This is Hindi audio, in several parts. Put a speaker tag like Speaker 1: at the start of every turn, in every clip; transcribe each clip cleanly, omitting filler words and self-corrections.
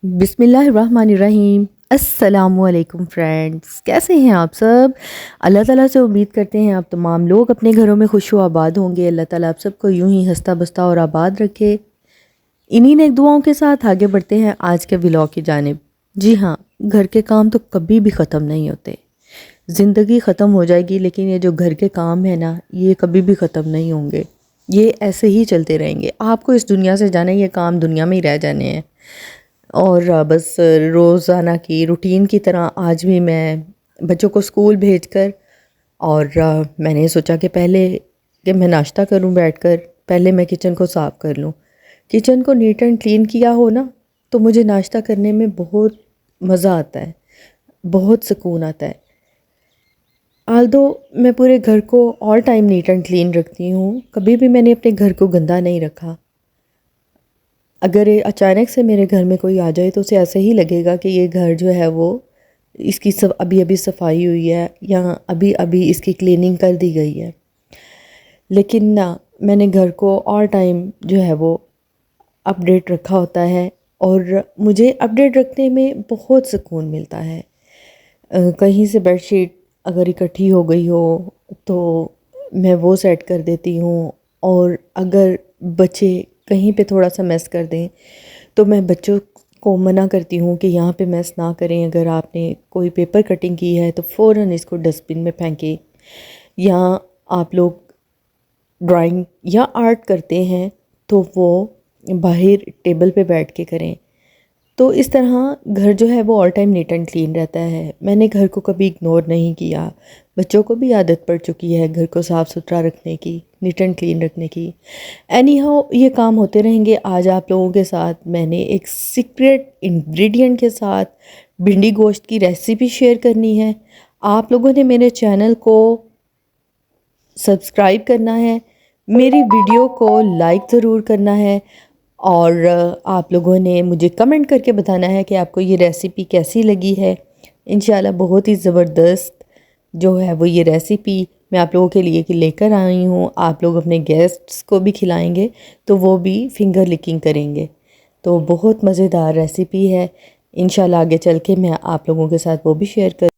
Speaker 1: बिस्मिल्लाहिर्रहमानिर्रहीम। अस्सलामुअलैकुम फ्रेंड्स, कैसे हैं आप सब। अल्लाह ताला से उम्मीद करते हैं आप तमाम लोग अपने घरों में खुश व आबाद होंगे। अल्लाह ताला आप सबको यूं ही हंसता बसता और आबाद रखे। इन्हीं नेक दुआओं के साथ आगे बढ़ते हैं आज के व्लॉग की जानिब। जी हाँ, घर के काम तो कभी भी ख़त्म नहीं होते। ज़िंदगी ख़त्म हो जाएगी लेकिन ये जो घर के काम है ना, ये कभी भी ख़त्म नहीं होंगे। ये ऐसे ही चलते रहेंगे। आपको इस दुनिया से जाना, ये काम दुनिया में ही रह जाने हैं। और बस रोज़ाना की रूटीन की तरह आज भी मैं बच्चों को स्कूल भेजकर और मैंने सोचा कि पहले कि मैं नाश्ता करूं बैठकर, पहले मैं किचन को साफ़ कर लूं। किचन को नीट एंड क्लीन किया हो ना, तो मुझे नाश्ता करने में बहुत मज़ा आता है, बहुत सुकून आता है। आल्दो मैं पूरे घर को all time neat and clean रखती हूँ, कभी भी मैंने अपने घर को गंदा नहीं रखा। अगर ये अचानक से मेरे घर में कोई आ जाए तो उसे ऐसे ही लगेगा कि ये घर जो है वो इसकी सब अभी अभी सफाई हुई है या अभी अभी इसकी क्लीनिंग कर दी गई है। लेकिन ना, मैंने घर को ऑल टाइम जो है वो अपडेट रखा होता है और मुझे अपडेट रखने में बहुत सुकून मिलता है। कहीं से बेडशीट अगर इकट्ठी हो गई हो तो मैं वो सेट कर देती हूँ। और अगर बच्चे कहीं पे थोड़ा सा मैस कर दें तो मैं बच्चों को मना करती हूँ कि यहाँ पे मैस ना करें। अगर आपने कोई पेपर कटिंग की है तो फ़ौरन इसको डस्टबिन में फेंकें। या आप लोग ड्राइंग या आर्ट करते हैं तो वो बाहर टेबल पे बैठ के करें। तो इस तरह घर जो है वो all time neat and clean रहता है। मैंने घर को कभी इग्नोर नहीं किया। बच्चों को भी आदत पड़ चुकी है घर को साफ़ सुथरा रखने की, नीट एंड क्लीन रखने की। एनी हाउ ये काम होते रहेंगे। आज आप लोगों के साथ मैंने एक सीक्रेट इंग्रेडिएंट के साथ भिंडी गोश्त की रेसिपी शेयर करनी है। आप लोगों ने मेरे चैनल को सब्सक्राइब करना है, मेरी वीडियो को लाइक ज़रूर करना है और आप लोगों ने मुझे कमेंट करके बताना है कि आपको ये रेसिपी कैसी लगी है। इंशाल्लाह बहुत ही ज़बरदस्त जो है वो ये रेसिपी मैं आप लोगों के लिए कि लेकर आई हूँ। आप लोग अपने गेस्ट्स को भी खिलाएंगे तो वो भी फिंगर लिकिंग करेंगे। तो बहुत मज़ेदार रेसिपी है। इंशाल्लाह आगे चल के मैं आप लोगों के साथ वो भी शेयर कर।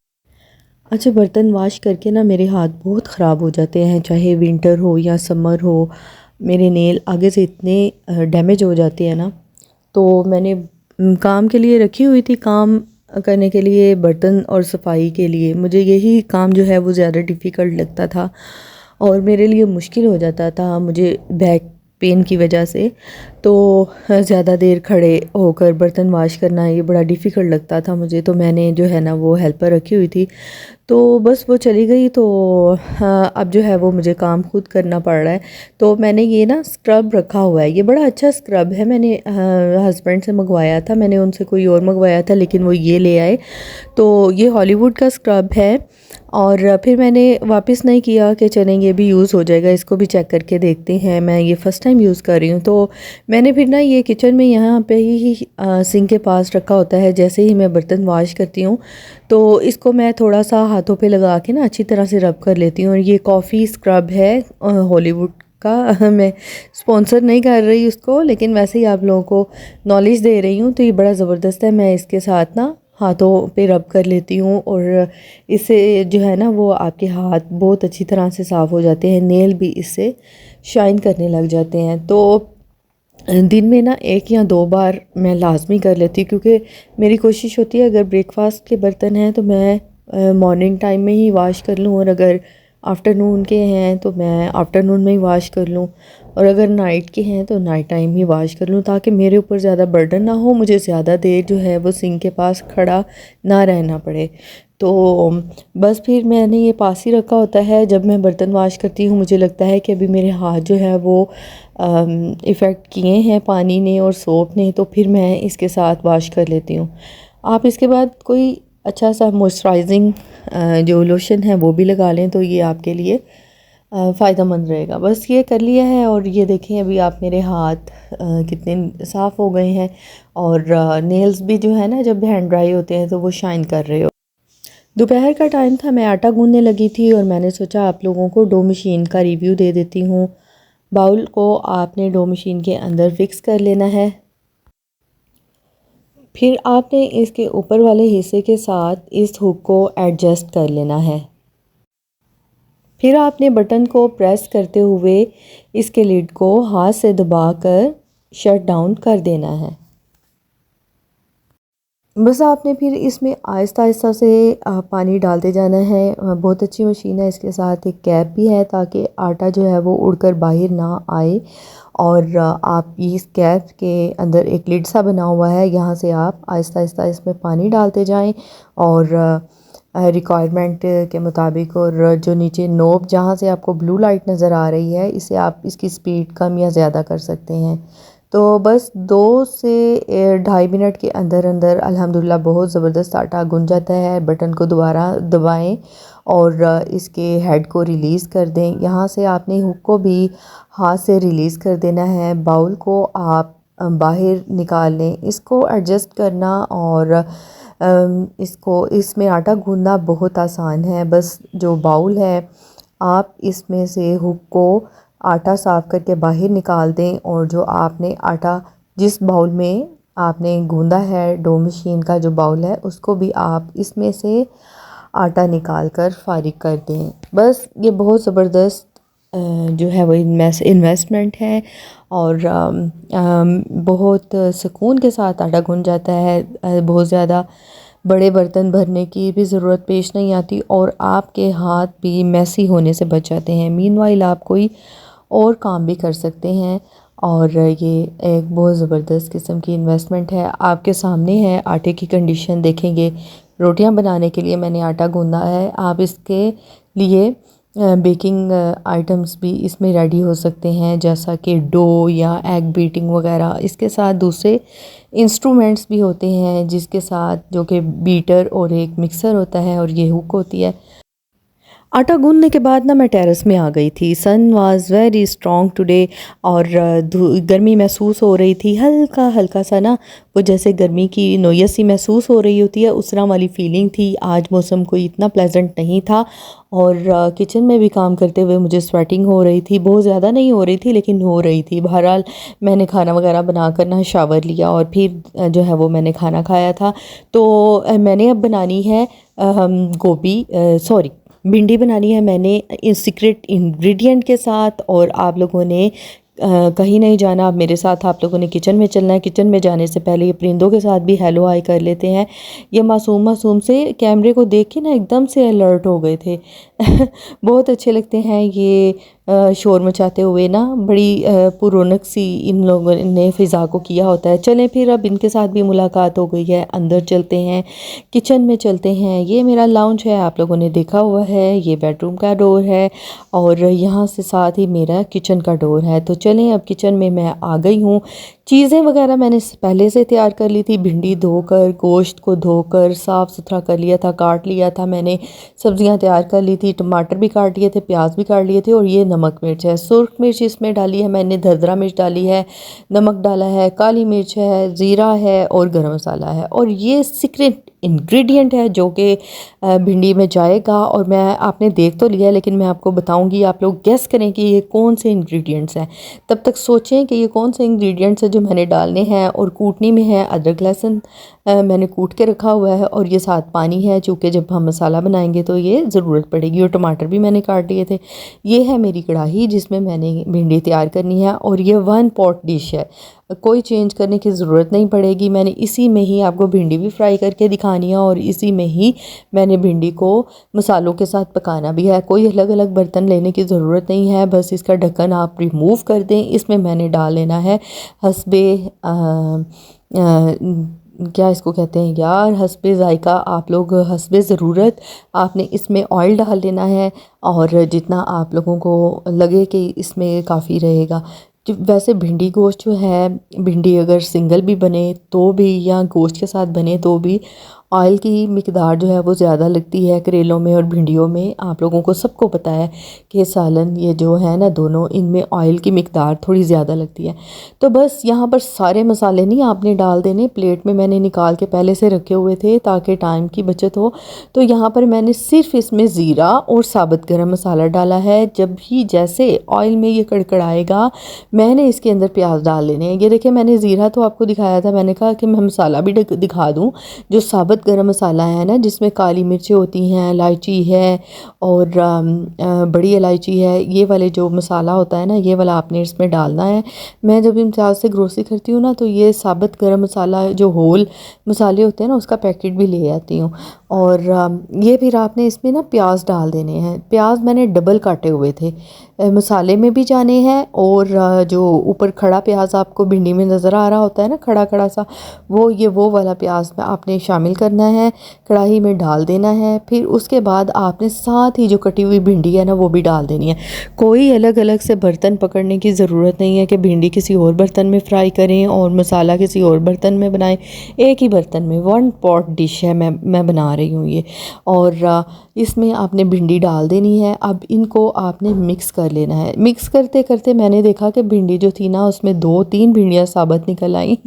Speaker 1: अच्छा, बर्तन वॉश करके ना मेरे हाथ बहुत ख़राब हो जाते हैं, चाहे विंटर हो या समर हो। मेरे नेल आगे से इतने डैमेज हो जाते हैं ना। तो मैंने काम के लिए रखी हुई थी, काम करने के लिए, बर्तन और सफाई के लिए। मुझे यही काम जो है वो ज़्यादा डिफ़िकल्ट लगता था और मेरे लिए मुश्किल हो जाता था, मुझे बैक पेन की वजह से। तो ज़्यादा देर खड़े होकर बर्तन वॉश करना ये बड़ा डिफ़िकल्ट लगता था मुझे। तो मैंने जो है ना वो हेल्पर रखी हुई थी। तो बस वो चली गई तो हाँ, अब जो है वो मुझे काम खुद करना पड़ रहा है। तो मैंने ये ना स्क्रब रखा हुआ है, ये बड़ा अच्छा स्क्रब है। मैंने हस्बैंड से मंगवाया था, मैंने उनसे कोई और मंगवाया था लेकिन वो ये ले आए। तो ये हॉलीवुड का स्क्रब है और फिर मैंने वापस नहीं किया कि चलें ये भी यूज़ हो जाएगा, इसको भी चेक करके देखते हैं। मैं ये फ़र्स्ट टाइम यूज़ कर रही हूँ। तो मैंने फिर ना ये किचन में यहाँ पे ही सिंक के पास रखा होता है। जैसे ही मैं बर्तन वॉश करती हूँ तो इसको मैं थोड़ा सा हाथों पे लगा के ना अच्छी तरह से रब कर लेती हूँ। और ये कॉफ़ी स्क्रब है हॉलीवुड का। मैं स्पॉन्सर नहीं कर रही उसको, लेकिन वैसे ही आप लोगों को नॉलेज दे रही हूँ। तो ये बड़ा ज़बरदस्त है। मैं इसके साथ ना हाथों पे रब कर लेती हूँ और इससे जो है ना वो आपके हाथ बहुत अच्छी तरह से साफ़ हो जाते हैं, नेल भी इससे शाइन करने लग जाते हैं। तो दिन में ना एक या दो बार मैं लाजमी कर लेती हूँ, क्योंकि मेरी कोशिश होती है अगर ब्रेकफास्ट के बर्तन हैं तो मैं मॉर्निंग टाइम में ही वॉश कर लूँ और अगर आफ्टरनून के हैं तो मैं आफ्टरनून में ही वॉश कर लूँ और अगर नाइट के हैं तो नाइट टाइम ही वॉश कर लूँ, ताकि मेरे ऊपर ज़्यादा बर्डन ना हो, मुझे ज़्यादा देर जो है वो सिंक के पास खड़ा ना रहना पड़े। तो बस फिर मैंने ये पास ही रखा होता है। जब मैं बर्तन वॉश करती हूँ मुझे लगता है कि अभी मेरे हाथ जो है वो इफ़ेक्ट किए हैं पानी ने और सोप ने, तो फिर मैं इसके साथ वॉश कर लेती हूँ। आप इसके बाद कोई अच्छा सा मॉइस्चराइजिंग जो लोशन है वो भी लगा लें तो ये आपके लिए फ़ायदेमंद रहेगा। बस ये कर लिया है और ये देखें अभी आप मेरे हाथ कितने साफ़ हो गए हैं और नेल्स भी जो है ना जब हैंड ड्राई होते हैं तो वो शाइन कर रहे हो। दोपहर का टाइम था, मैं आटा गूंदने लगी थी और मैंने सोचा आप लोगों को डो मशीन का रिव्यू दे देती हूँ। बाउल को आपने डो मशीन के अंदर फिक्स कर लेना है। फिर आपने इसके ऊपर वाले हिस्से के साथ इस हुक को एडजस्ट कर लेना है। फिर आपने बटन को प्रेस करते हुए इसके लिड को हाथ से दबाकर शट डाउन कर देना है। बस आपने फिर इसमें आहिस्ता आहिस्ता से पानी डालते जाना है। बहुत अच्छी मशीन है, इसके साथ एक कैप भी है ताकि आटा जो है वो उड़कर बाहर ना आए। और आप इस कैप के अंदर एक लिड सा बना हुआ है, यहाँ से आप आहिस्ता आहिस्ता इसमें पानी डालते जाएं और रिक्वायरमेंट के मुताबिक। और जो नीचे नोब जहाँ से आपको ब्लू लाइट नज़र आ रही है, इसे आप इसकी स्पीड कम या ज़्यादा कर सकते हैं। तो बस 2 से 2.5 मिनट के अंदर अंदर अल्हम्दुलिल्लाह बहुत ज़बरदस्त आटा गुन जाता है। बटन को दोबारा दबाएं और इसके हेड को रिलीज़ कर दें। यहाँ से आपने हुक को भी हाथ से रिलीज़ कर देना है। बाउल को आप बाहर निकाल लें। इसको एडजस्ट करना और इसको इसमें आटा गूंदना बहुत आसान है। बस जो बाउल है आप इसमें से हुक को आटा साफ़ करके बाहर निकाल दें और जो आपने आटा जिस बाउल में आपने गूंदा है, डो मशीन का जो बाउल है, उसको भी आप इसमें से आटा निकाल कर फारिग कर दें। बस ये बहुत ज़बरदस्त जो है वो इन्वेस्टमेंट है और बहुत सुकून के साथ आटा गूंद जाता है। बहुत ज़्यादा बड़े बर्तन भरने की भी ज़रूरत पेश नहीं आती और आपके हाथ भी मैसी होने से बच जाते हैं। मीनवाइल आप कोई और काम भी कर सकते हैं और ये एक बहुत ज़बरदस्त किस्म की इन्वेस्टमेंट है। आपके सामने है आटे की कंडीशन देखेंगे। रोटियां बनाने के लिए मैंने आटा गूंदा है। आप इसके लिए बेकिंग आइटम्स भी इसमें रेडी हो सकते हैं, जैसा कि डो या एग बीटिंग वगैरह। इसके साथ दूसरे इंस्ट्रूमेंट्स भी होते हैं जिसके साथ, जो कि बीटर और एक मिक्सर होता है और ये हुक होती है। आटा गूंदने के बाद ना मैं टेरेस में आ गई थी। सन वाज वेरी स्ट्रॉन्ग टुडे और गर्मी महसूस हो रही थी। हल्का हल्का सा ना वो जैसे गर्मी की नोयत सी महसूस हो रही होती है, उस तरह वाली फीलिंग थी। आज मौसम कोई इतना प्लेजेंट नहीं था और किचन में भी काम करते हुए मुझे स्वेटिंग हो रही थी। बहुत ज़्यादा नहीं हो रही थी लेकिन हो रही थी। बहरहाल मैंने खाना वगैरह बनाकर ना शावर लिया और फिर जो है वो मैंने खाना खाया था। तो मैंने अब बनानी है भिंडी बनानी है मैंने सीक्रेट इंग्रेडिएंट के साथ। और आप लोगों ने कहीं नहीं जाना, आप मेरे साथ, आप लोगों ने किचन में चलना है। किचन में जाने से पहले ये परिंदों के साथ भी हेलो हाय कर लेते हैं। ये मासूम मासूम से कैमरे को देख के ना एकदम से अलर्ट हो गए थे। बहुत अच्छे लगते हैं ये शोर मचाते हुए ना। बड़ी पुरौनक सी इन लोगों ने फ़िज़ा को किया होता है। चलें फिर अब इनके साथ भी मुलाकात हो गई है, अंदर चलते हैं, किचन में चलते हैं। ये मेरा लाउंज है, आप लोगों ने देखा हुआ है। ये बेडरूम का डोर है और यहाँ से साथ ही मेरा किचन का डोर है। तो चलें अब किचन में मैं आ गई हूँ। चीज़ें वगैरह मैंने पहले से तैयार कर ली थी। भिंडी धोकर, गोश्त को धोकर साफ़ सुथरा कर लिया था, काट लिया था मैंने। सब्जियां तैयार कर ली थी, टमाटर भी काट लिए थे, प्याज भी काट लिए थे। और ये नमक मिर्च है, सुर्ख मिर्च इसमें डाली है मैंने, धदरा मिर्च डाली है, नमक डाला है, काली मिर्च है, ज़ीरा है और गरम मसाला है। और ये सीक्रेट इंग्रेडिएंट है जो कि भिंडी में जाएगा। और मैं, आपने देख तो लिया लेकिन मैं आपको बताऊंगी, आप लोग गेस करें कि ये कौन से इंग्रेडिएंट्स हैं। तब तक सोचें कि ये कौन से इंग्रेडिएंट्स हैं जो मैंने डालने हैं। और कूटनी में है अदरक लहसुन, मैंने कूट के रखा हुआ है। और ये साथ पानी है, चूँकि जब हम मसाला बनाएंगे तो ये ज़रूरत पड़ेगी। और टमाटर भी मैंने काट लिए थे। ये है मेरी कढ़ाई जिसमें मैंने भिंडी तैयार करनी है और ये 1 पॉट डिश है, कोई चेंज करने की ज़रूरत नहीं पड़ेगी। मैंने इसी में ही आपको भिंडी भी फ्राई करके दिखानी है और इसी में ही मैंने भिंडी को मसालों के साथ पकाना भी है। कोई अलग अलग बर्तन लेने की ज़रूरत नहीं है, बस इसका ढक्कन आप रिमूव कर दें। इसमें मैंने डाल लेना है हस्बे क्या इसको कहते हैं यार, हस्बे ज़ायका, आप लोग हस्बे ज़रूरत आपने इसमें ऑयल डाल लेना है और जितना आप लोगों को लगे कि इसमें काफ़ी रहेगा। वैसे भिंडी गोश्त जो है, भिंडी अगर सिंगल भी बने तो भी या गोश्त के साथ बने तो भी ऑयल की मिकदार जो है वो ज़्यादा लगती है करेलों में और भिंडियों में। आप लोगों को सबको पता है कि सालन ये जो है ना दोनों, इनमें ऑयल की मिकदार थोड़ी ज़्यादा लगती है। तो बस यहाँ पर सारे मसाले नहीं आपने डाल देने, प्लेट में मैंने निकाल के पहले से रखे हुए थे ताकि टाइम की बचत हो। तो यहाँ पर मैंने सिर्फ इसमें ज़ीरा और साबुत गरम मसाला डाला है। जब भी जैसे ऑयल में ये कड़कड़ाएगा मैंने इसके अंदर प्याज डाल लेने हैं। ये देखिए मैंने ज़ीरा तो आपको दिखाया था, मैंने कहा कि मैं मसाला भी दिखा दूँ। जो साबुत गरम मसाला है ना, जिसमें काली मिर्चें होती हैं, इलायची है और बड़ी इलायची है, ये वाले जो मसाला होता है ना ये वाला आपने इसमें डालना है। मैं जब इम्तियाज़ से ग्रोसरी करती हूँ ना तो ये साबुत गरम मसाला जो होल मसाले होते हैं ना उसका पैकेट भी ले आती हूँ। और ये फिर आपने इसमें ना प्याज डाल देने हैं। प्याज मैंने डबल काटे हुए थे, मसाले में भी जाने हैं और जो ऊपर खड़ा प्याज आपको भिंडी में नज़र आ रहा होता है ना खड़ा खड़ा सा, वो वाला प्याज आपने शामिल करना है, कढ़ाई में डाल देना है। फिर उसके बाद आपने साथ ही जो कटी हुई भिंडी है ना वो भी डाल देनी है। कोई अलग अलग से बर्तन पकड़ने की ज़रूरत नहीं है कि भिंडी किसी और बर्तन में फ्राई करें और मसाला किसी और बर्तन में बनाएं। एक ही बर्तन में वन पॉट डिश है मैं बना रही हूँ ये। और इसमें आपने भिंडी डाल देनी है। अब इनको आपने मिक्स कर लेना है। मिक्स करते करते मैंने देखा कि भिंडी जो थी ना उसमें 2-3 भिंडियाँ साबुत निकल आई।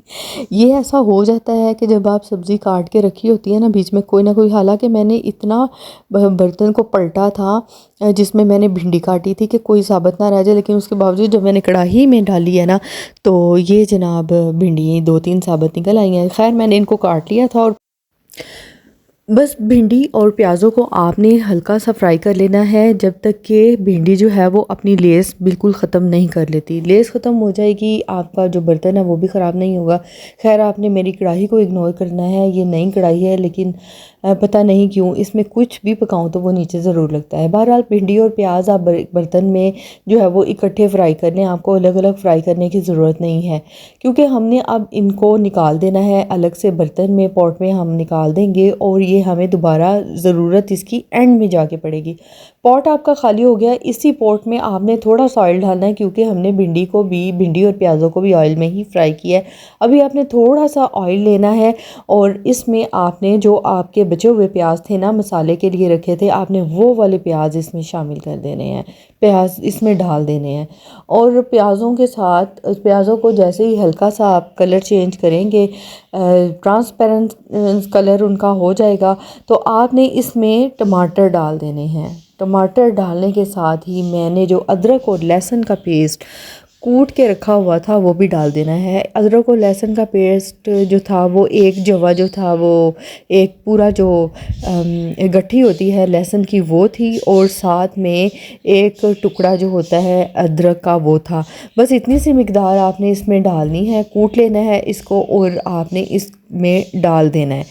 Speaker 1: ये ऐसा हो जाता है कि जब आप सब्ज़ी काट के रखी होती है ना बीच में कोई ना कोई, हालांकि मैंने इतना बर्तन को पलटा था जिसमें मैंने भिंडी काटी थी कि कोई साबुत ना रह जाए, लेकिन उसके बावजूद जब मैंने कढ़ाई में डाली है ना तो ये जनाब भिंडी 2-3 साबुत निकल आई हैं। खैर मैंने इनको काट लिया था और बस भिंडी और प्याज़ों को आपने हल्का सा फ्राई कर लेना है जब तक कि भिंडी जो है वो अपनी लेस बिल्कुल ख़त्म नहीं कर लेती। लेस ख़त्म हो जाएगी आपका जो बर्तन है वो भी ख़राब नहीं होगा। खैर आपने मेरी कढ़ाई को इग्नोर करना है, ये नई कढ़ाई है लेकिन पता नहीं क्यों इसमें कुछ भी पकाऊं तो वो नीचे ज़रूर लगता है। बहरहाल भिंडी और प्याज आप बर्तन में जो है वो इकट्ठे फ्राई करने, आपको अलग अलग फ्राई करने की ज़रूरत नहीं है क्योंकि हमने अब इनको निकाल देना है अलग से बर्तन में, पॉट में हम निकाल देंगे और ये हमें दोबारा ज़रूरत इसकी एंड में जाके पड़ेगी। पॉट आपका खाली हो गया, इसी पॉट में आपने थोड़ा सा ऑयल डालना है क्योंकि हमने भिंडी और प्याज़ों को भी ऑयल में ही फ्राई किया है। अभी आपने थोड़ा सा ऑयल लेना है और इसमें आपने जो आपके बचे हुए प्याज थे ना मसाले के लिए रखे थे, आपने वो वाले प्याज इसमें शामिल कर देने हैं, प्याज इसमें डाल देने हैं। और प्याज़ों के साथ प्याज़ों को जैसे ही हल्का सा आप कलर चेंज करेंगे, ट्रांसपेरेंट कलर उनका हो जाएगा, तो आपने इसमें टमाटर डाल देने हैं। टमाटर डालने के साथ ही मैंने जो अदरक और लहसुन का पेस्ट कूट के रखा हुआ था वो भी डाल देना है। अदरक और लहसुन का पेस्ट जो था वो एक जवा जो था वो एक पूरा जो गट्ठी होती है लहसुन की वो थी और साथ में एक टुकड़ा जो होता है अदरक का वो था। बस इतनी सी मिकदार आपने इसमें डालनी है, कूट लेना है इसको और आपने इसमें डाल देना है।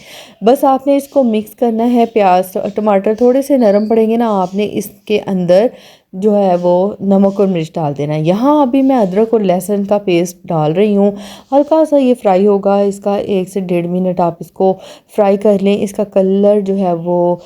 Speaker 1: बस आपने इसको मिक्स करना है। प्याज टमाटर थोड़े से नरम पड़ेंगे ना, आपने इसके अंदर जो है वो नमक और मिर्च डाल देना है। यहाँ अभी मैं अदरक और लहसुन का पेस्ट डाल रही हूँ, हल्का सा ये फ्राई होगा, इसका 1 से 1.5 मिनट आप इसको फ्राई कर लें। इसका कलर जो है वो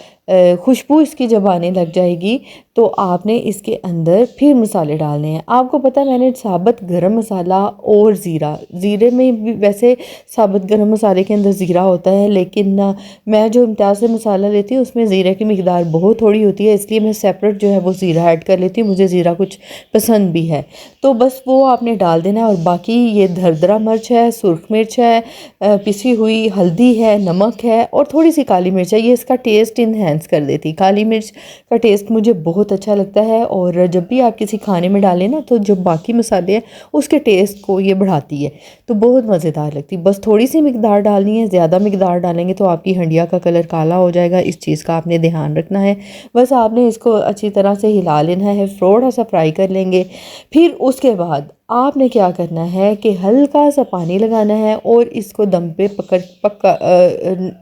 Speaker 1: खुशबू इसकी जब आने लग जाएगी तो आपने इसके अंदर फिर मसाले डालने हैं। आपको पता है मैंने साबुत गरम मसाला और ज़ीरे में भी वैसे साबुत गरम मसाले के अंदर ज़ीरा होता है, लेकिन मैं जो इम्तियाज़ से मसाला लेती हूँ उसमें ज़ीरे की मिकदार बहुत थोड़ी होती है, इसलिए मैं सेपरेट जो है वो ज़ीरा ऐड कर लेती हूँ। मुझे ज़ीरा कुछ पसंद भी है तो बस वो आपने डाल देना है। और बाकी ये दरदरा मिर्च है, सुर्ख मिर्च है, पिसी हुई हल्दी है, नमक है और थोड़ी सी काली मिर्च है। ये इसका टेस्ट इन्हेंस कर देती। काली मिर्च का टेस्ट मुझे बहुत अच्छा लगता है और जब भी आप किसी खाने में डालें ना तो जो बाकी मसाले हैं उसके टेस्ट को ये बढ़ाती है, तो बहुत मज़ेदार लगती। बस थोड़ी सी मिकदार डालनी है, ज़्यादा मिकदार डालेंगे तो आपकी हंडिया का कलर काला हो जाएगा, इस चीज़ का आपने ध्यान रखना है। बस आपने इसको अच्छी तरह से हिला लेना है, थोड़ा सा फ्राई कर लेंगे। फिर उसके बाद आपने क्या करना है कि हल्का सा पानी लगाना है और इसको दम पे पक्का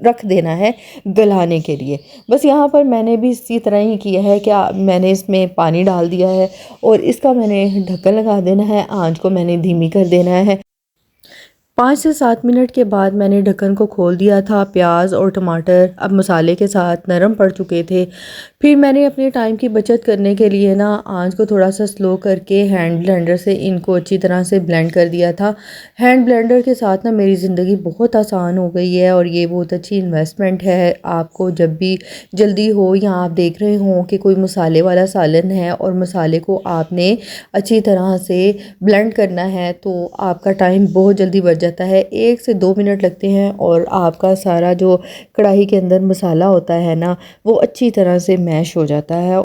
Speaker 1: रख देना है गलाने के लिए। बस यहाँ पर मैंने भी इसी तरह ही किया है कि मैंने इसमें पानी डाल दिया है और इसका मैंने ढक्कन लगा देना है, आंच को मैंने धीमी कर देना है। 5 से 7 मिनट के बाद मैंने ढक्कन को खोल दिया था। प्याज और टमाटर अब मसाले के साथ नरम पड़ चुके थे। फिर मैंने अपने टाइम की बचत करने के लिए ना आंच को थोड़ा सा स्लो करके हैंड ब्लेंडर से इनको अच्छी तरह से ब्लेंड कर दिया था। हैंड ब्लेंडर के साथ ना मेरी ज़िंदगी बहुत आसान हो गई है और ये बहुत अच्छी इन्वेस्टमेंट है। आपको जब भी जल्दी हो या आप देख रहे हो कि कोई मसाले वाला सालन है और मसाले को आपने अच्छी तरह से ब्लेंड करना है तो आपका टाइम बहुत जल्दी बच जाता है। 1 से 2 मिनट लगते हैं और आपका सारा जो कढ़ाई के अंदर मसाला होता है ना वो अच्छी तरह से मैश हो जाता है।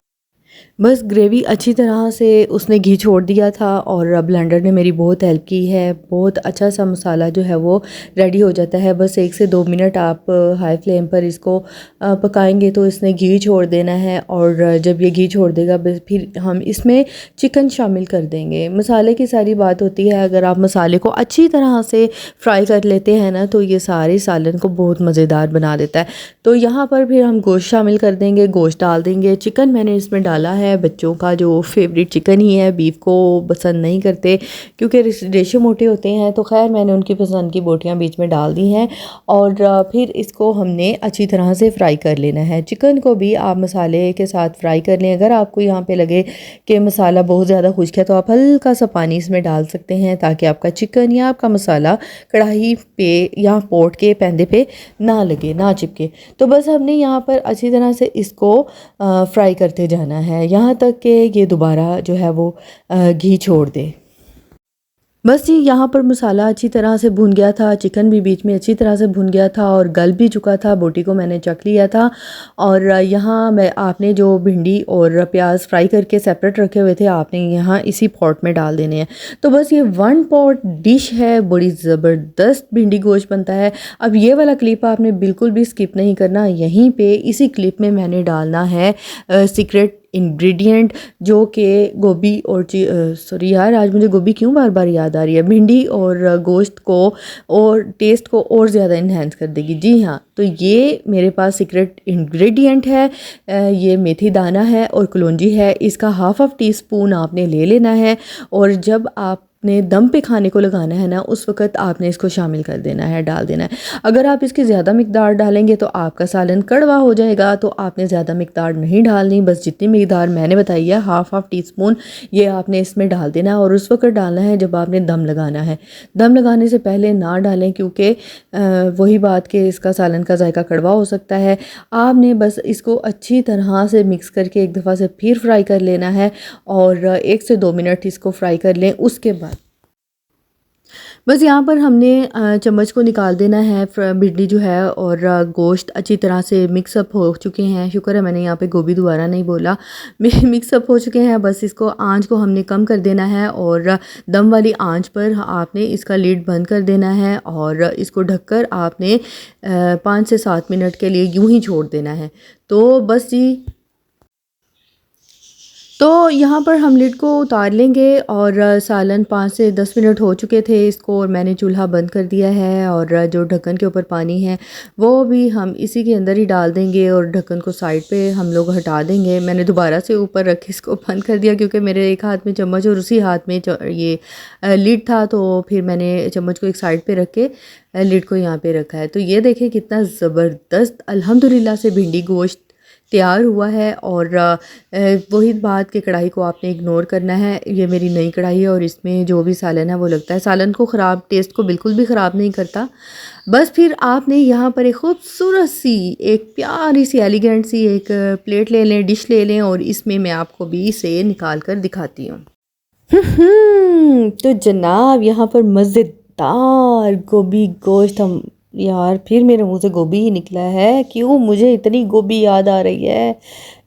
Speaker 1: बस ग्रेवी अच्छी तरह से उसने घी छोड़ दिया था और ब्लेंडर ने मेरी बहुत हेल्प की है। बहुत अच्छा सा मसाला जो है वो रेडी हो जाता है। बस 1 से 2 मिनट आप हाई फ्लेम पर इसको पकाएंगे तो इसने घी छोड़ देना है और जब ये घी छोड़ देगा बस फिर हम इसमें चिकन शामिल कर देंगे। मसाले की सारी बात होती है, अगर आप मसाले को अच्छी तरह से फ्राई कर लेते हैं ना तो ये सारे सालन को बहुत मज़ेदार बना देता है। तो यहाँ पर फिर हम गोश्त शामिल कर देंगे, गोश्त डाल देंगे। चिकन मैंने इसमें डाला है, बच्चों का जो फेवरेट चिकन ही है। बीफ को पसंद नहीं करते क्योंकि रेशे मोटे होते हैं, तो खैर मैंने उनकी पसंद की बोटियां बीच में डाल दी हैं और फिर इसको हमने अच्छी तरह से फ्राई कर लेना है। चिकन को भी आप मसाले के साथ फ्राई कर लें। अगर आपको यहाँ पे लगे कि मसाला बहुत ज़्यादा खुश्क है तो आप हल्का सा पानी इसमें डाल सकते हैं ताकि आपका चिकन या आपका मसाला कढ़ाई पे या पोट के पैंदे पे ना लगे, ना चिपके। तो बस हमने यहाँ पर अच्छी तरह से इसको फ्राई करते जाना है यहाँ तक कि ये दोबारा जो है वो घी छोड़ दे। बस जी यहाँ पर मसाला अच्छी तरह से भुन गया था, चिकन भी बीच में अच्छी तरह से भुन गया था और गल भी चुका था। बोटी को मैंने चख लिया था और यहाँ मैं आपने जो भिंडी और प्याज फ्राई करके सेपरेट रखे हुए थे आपने यहाँ इसी पॉट में डाल देने हैं। तो बस ये 1 पॉट डिश है, बड़ी ज़बरदस्त भिंडी गोश्त बनता है। अब ये वाला क्लिप आपने बिल्कुल भी स्किप नहीं करना। यहीं पर इसी क्लिप में मैंने डालना है सीक्रेट इंग्रेडिएंट जो कि गोभी और सॉरी यार आज मुझे गोभी क्यों बार बार याद आ रही है, भिंडी और गोश्त को और टेस्ट को और ज़्यादा इन्हेंस कर देगी। जी हाँ, तो ये मेरे पास सीक्रेट इंग्रेडिएंट है। ये मेथी दाना है और कलौंजी है। इसका ½ टीस्पून आपने ले लेना है और जब आपने दम पे खाने को लगाना है ना उस वक़्त आपने इसको शामिल कर देना है, डाल देना है। अगर आप इसकी ज़्यादा मिकदार डालेंगे तो आपका सालन कड़वा हो जाएगा, तो आपने ज़्यादा मिकदार नहीं डालनी। बस जितनी मिकदार मैंने बताई है ½ टीस्पून ये आपने इसमें डाल देना है और उस वक़्त डालना है जब आपने दम लगाना है। दम लगाने से पहले ना डालें क्योंकि वही बात कि इसका सालन का जायका कड़वा हो सकता है। आपने बस इसको अच्छी तरह से मिक्स करके एक दफ़ा से फिर फ्राई कर लेना है और 1 से 2 मिनट इसको फ्राई कर लें। उसके बाद बस यहाँ पर हमने चम्मच को निकाल देना है। भिंडी जो है और गोश्त अच्छी तरह से मिक्सअप हो चुके हैं। शुक्र है मैंने यहाँ पे गोभी दोबारा नहीं बोला, मिक्सअप हो चुके हैं। बस इसको आंच को हमने कम कर देना है और दम वाली आंच पर आपने इसका लीड बंद कर देना है और इसको ढककर आपने 5 से 7 मिनट के लिए यूं ही छोड़ देना है। तो बस जी, तो यहाँ पर हम लिड को उतार लेंगे और सालन 5 से 10 मिनट हो चुके थे इसको और मैंने चूल्हा बंद कर दिया है और जो ढक्कन के ऊपर पानी है वो भी हम इसी के अंदर ही डाल देंगे और ढक्कन को साइड पे हम लोग हटा देंगे। मैंने दोबारा से ऊपर रख के इसको बंद कर दिया क्योंकि मेरे एक हाथ में चम्मच और उसी हाथ में ये लिड था, तो फिर मैंने चम्मच को एक साइड पर रख के लिड को यहाँ पर रखा है। तो ये देखें कितना ज़बरदस्त अल्हम्दुलिल्लाह से भिंडी गोश्त तैयार हुआ है। और वही बात कि कढ़ाई को आपने इग्नोर करना है। ये मेरी नई कढ़ाई है और इसमें जो भी सालन है वो लगता है सालन को ख़राब, टेस्ट को बिल्कुल भी ख़राब नहीं करता। बस फिर आपने यहाँ पर एक खूबसूरत सी, एक प्यारी सी, एलिगेंट सी एक प्लेट ले लें, डिश ले लें और इसमें मैं आपको भी से निकाल कर दिखाती हूँ। तो जनाब यहाँ पर मज़ेदार गोभी गोश्त, हम यार फिर मेरे मुंह से गोभी ही निकला है, क्यों मुझे इतनी गोभी याद आ रही है।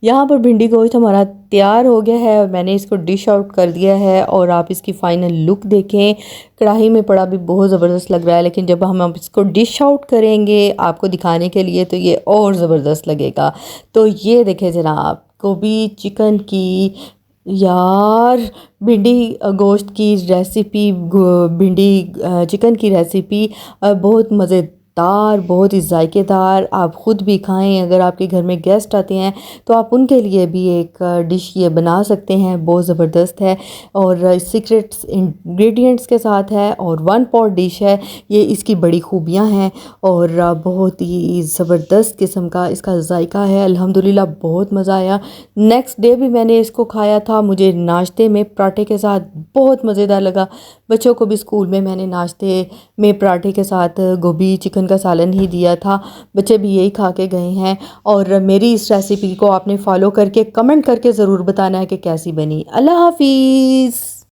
Speaker 1: यहाँ पर भिंडी गोश्त हमारा तैयार हो गया है और मैंने इसको डिश आउट कर दिया है और आप इसकी फ़ाइनल लुक देखें। कढ़ाई में पड़ा भी बहुत ज़बरदस्त लग रहा है, लेकिन जब हम इसको डिश आउट करेंगे आपको दिखाने के लिए तो ये और ज़बरदस्त लगेगा। तो ये देखें जनाब, गोभी चिकन की, यार भिंडी गोश्त की रेसिपी, भिंडी चिकन की रेसिपी बहुत मज़ेदार मज़ेदार, बहुत ही जायकेदार। आप ख़ुद भी खाएं, अगर आपके घर में गेस्ट आते हैं तो आप उनके लिए भी एक डिश ये बना सकते हैं। बहुत ज़बरदस्त है और सीक्रेट्स इंग्रेडिएंट्स के साथ है और वन पॉट डिश है। ये इसकी बड़ी खूबियाँ हैं और बहुत ही ज़बरदस्त किस्म का इसका जायका है। अल्हम्दुलिल्लाह बहुत मज़ा आया। नेक्स्ट डे भी मैंने इसको खाया था, मुझे नाश्ते में पराठे के साथ बहुत मज़ेदार लगा। बच्चों को भी स्कूल में मैंने नाश्ते में पराठे के साथ गोभी चिकन का सालन ही दिया था। बच्चे भी यही खा के गए हैं। और मेरी इस रेसिपी को आपने फॉलो करके कमेंट करके ज़रूर बताना है कि कैसी बनी। अल्लाह हाफिज़।